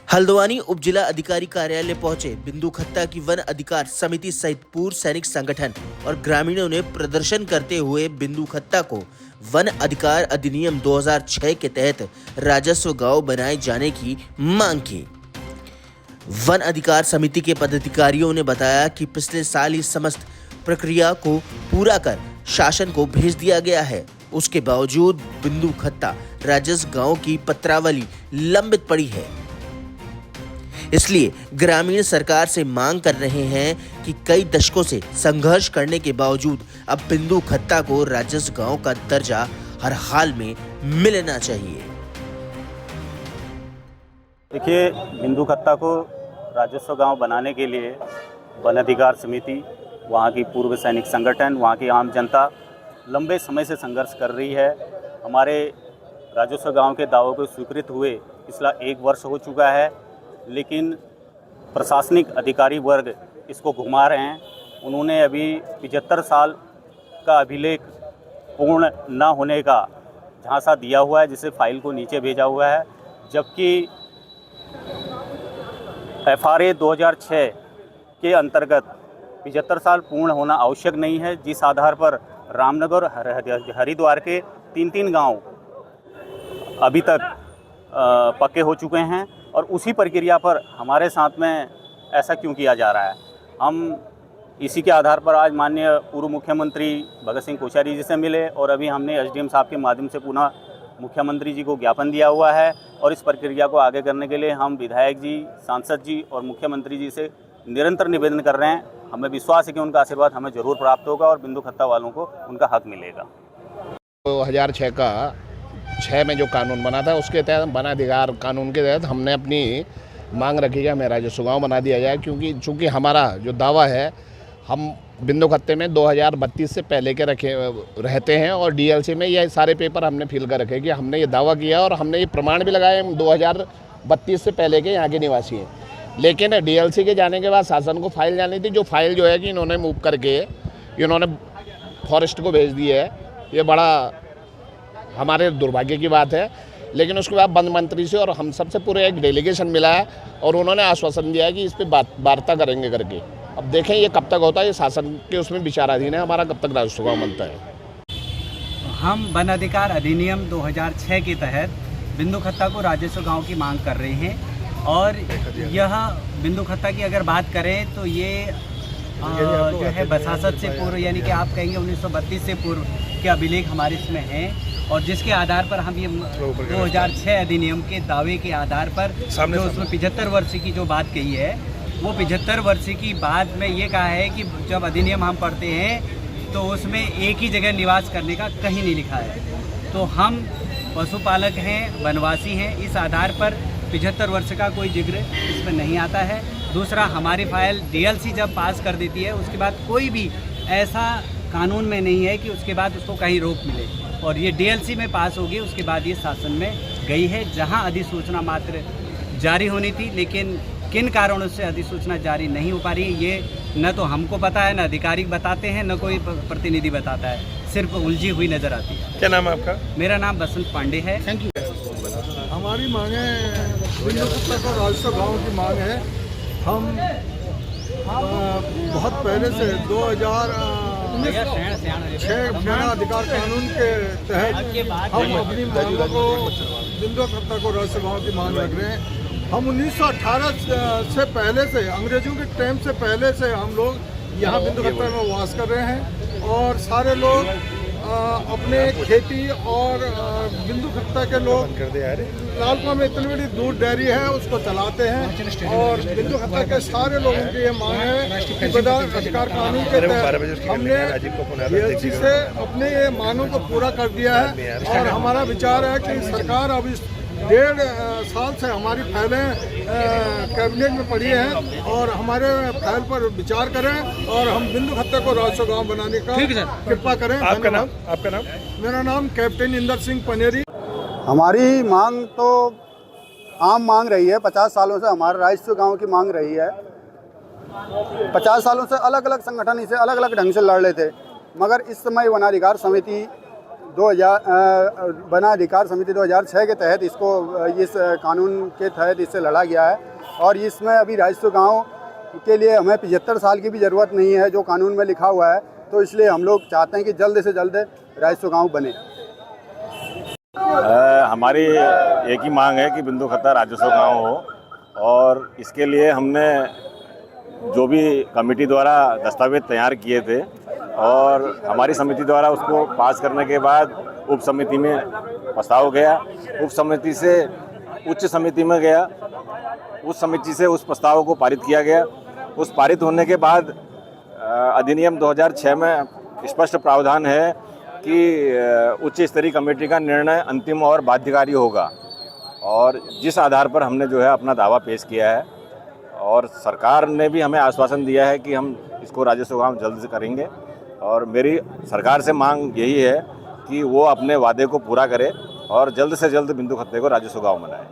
हल्द्वानी उप जिला अधिकारी कार्यालय पहुंचे बिंदु खत्ता की वन अधिकार समिति सहित पूर्व सैनिक संगठन और ग्रामीणों ने प्रदर्शन करते हुए बिंदु खत्ता को वन अधिकार अधिनियम 2006 के तहत राजस्व गांव बनाए जाने की मांग की। वन अधिकार समिति के पदाधिकारियों ने बताया कि पिछले साल ही समस्त प्रक्रिया को पूरा कर शासन को भेज दिया गया है। उसके बावजूद बिंदु खत्ता राजस्व गांव की पत्रावली लंबित पड़ी है। इसलिए ग्रामीण सरकार से मांग कर रहे हैं कि कई दशकों से संघर्ष करने के बावजूद अब बिंदु खत्ता को राजस्व गांव का दर्जा हर हाल में मिलना चाहिए। देखिए, बिंदु खत्ता को राजस्व गांव बनाने के लिए वन अधिकार समिति, वहां की पूर्व सैनिक संगठन, वहां की आम जनता लंबे समय से संघर्ष कर रही है। हमारे राजस्व गांव के दावों को स्वीकृत हुए पिछला 1 वर्ष हो चुका है, लेकिन प्रशासनिक अधिकारी वर्ग इसको घुमा रहे हैं। उन्होंने अभी 75 साल का अभिलेख पूर्ण न होने का झांसा दिया हुआ है, जिसे फाइल को नीचे भेजा हुआ है, जबकि FRA 2006 के अंतर्गत 75 साल पूर्ण होना आवश्यक नहीं है, जिस आधार पर रामनगर और हरिद्वार के 3 गांव अभी तक पक्के हो चुके हैं। और उसी प्रक्रिया पर हमारे साथ में ऐसा क्यों किया जा रहा है? हम इसी के आधार पर आज माननीय पूर्व मुख्यमंत्री भगत सिंह कोश्यारी जी से मिले और अभी हमने SDM साहब के माध्यम से पुनः मुख्यमंत्री जी को ज्ञापन दिया हुआ है। और इस प्रक्रिया को आगे करने के लिए हम विधायक जी, सांसद जी और मुख्यमंत्री जी से निरंतर निवेदन कर रहे हैं। हमें विश्वास है कि उनका आशीर्वाद हमें ज़रूर प्राप्त होगा और बिंदु खत्ता वालों को उनका हक मिलेगा। 2006 का 6 में जो कानून बना था, उसके तहत वन अधिकार कानून के तहत हमने अपनी मांग रखी कि हमें राजस्व गाँव बना दिया जाए, क्योंकि चूँकि हमारा जो दावा है, हम बिंदु खत्ते में 2032 से पहले के रहते हैं और DLC में ये सारे पेपर हमने फिल कर रखे कि हमने ये दावा किया और हमने ये प्रमाण भी लगाए, हम 2032 से पहले के यहाँ के निवासी हैं। लेकिन DLC के जाने के बाद शासन को फाइल जानी थी, जो फाइल जो है कि इन्होंने मूव करके इन्होंने फॉरेस्ट को भेज दी है। ये बड़ा हमारे दुर्भाग्य की बात है। लेकिन उसके बाद वन मंत्री से और हम सबसे पूरे एक डेलीगेशन मिला है और उन्होंने आश्वासन दिया है कि इस पर वार्ता करेंगे करके। अब देखें ये कब तक होता है, ये शासन के उसमें विचाराधीन है हमारा, कब तक राजस्व गाँव बनता है। हम वन अधिकार अधिनियम 2006 के तहत बिंदु खत्ता को राजस्व गाँव की मांग कर रहे हैं। और यह बिंदु खत्ता की अगर बात करें तो ये जो है बसासत से पूर्व, यानी कि आप कहेंगे 1932 से पूर्व के अभिलेख हमारे इसमें हैं। और जिसके आधार पर हम ये 2006 अधिनियम के दावे के आधार पर जो उसमें 75 वर्ष की जो बात कही है, वो 75 वर्ष की बात में ये कहा है कि जब अधिनियम हम पढ़ते हैं तो उसमें एक ही जगह निवास करने का कहीं नहीं लिखा है। तो हम पशुपालक हैं, वनवासी हैं, इस आधार पर 75 वर्ष का कोई जिक्र इसमें नहीं आता है। दूसरा, हमारी फाइल DLC जब पास कर देती है, उसके बाद कोई भी ऐसा कानून में नहीं है कि उसके बाद उसको कहीं रोक मिले। और ये DLC में पास होगी, उसके बाद ये शासन में गई है, जहां अधिसूचना मात्र जारी होनी थी। लेकिन किन कारणों से अधिसूचना जारी नहीं हो पा रही है, ये न तो हमको पता है, न अधिकारी बताते हैं, न कोई प्रतिनिधि बताता है, सिर्फ उलझी हुई नज़र आती है। क्या नाम है आपका? मेरा नाम बसंत पांडे है। Thank you. हमारी मांगे बिंदु खत्ता को राजस्व गाँव की मांग है। हम बहुत पहले से 2006 वन अधिकार कानून के तहत हम अपनी मांगों को बिंदु खत्ता को राजस्व गाँव की मांग रख रहे हैं। हम 1918 से पहले से, अंग्रेजों के टाइम से पहले से हम लोग यहाँ बिंदु खत्ता में वास कर रहे हैं और सारे लोग अपने खेती और बिंदु खत्ता के लोग लालपुआ में इतनी बड़ी दूध डेयरी है, उसको चलाते हैं। और बिंदु खत्ता के सारे लोगों की ये मांग है कि वन अधिकार कानून के तहत हमने DLC से अपने ये मांगों को पूरा कर दिया है। और हमारा विचार है कि सरकार अब इस 1.5 साल से हमारी फाइलें कैबिनेट में पड़ी हैं और हमारे फाइल पर विचार करें और हम बिंदु खत्ते को राजस्व गाँव बनाने का कृपा करें। आपका नाम? मेरा नाम कैप्टन इंदर सिंह पनेरी। हमारी मांग तो आम मांग रही है, 50 सालों से हमारे राजस्व गाँव की मांग रही है। 50 सालों से अलग अलग संगठन इसे अलग अलग ढंग से लड़ रहे थे, मगर इस समय वनाधिकार समिति वन अधिकार समिति 2006 के तहत इसको इस कानून के तहत इससे लड़ा गया है और इसमें अभी राजस्व गांव के लिए हमें 75 साल की भी ज़रूरत नहीं है जो कानून में लिखा हुआ है। तो इसलिए हम लोग चाहते हैं कि जल्द से जल्द राजस्व गांव बने। हमारी एक ही मांग है कि बिंदु खत्ता राजस्व गांव हो और इसके लिए हमने जो भी कमेटी द्वारा दस्तावेज तैयार किए थे और हमारी समिति द्वारा उसको पास करने के बाद उप समिति में प्रस्ताव गया, उप समिति से उच्च समिति में गया, उस समिति से उस प्रस्ताव को पारित किया गया। उस पारित होने के बाद अधिनियम 2006 में स्पष्ट प्रावधान है कि उच्च स्तरीय कमेटी का निर्णय अंतिम और बाध्यकारी होगा और जिस आधार पर हमने जो है अपना दावा पेश किया है और सरकार ने भी हमें आश्वासन दिया है कि हम इसको राजस्व गांव जल्द से करेंगे और मेरी सरकार से मांग यही है कि वो अपने वादे को पूरा करे और जल्द से जल्द बिंदु खत्ते को राजस्व गांव बनाए।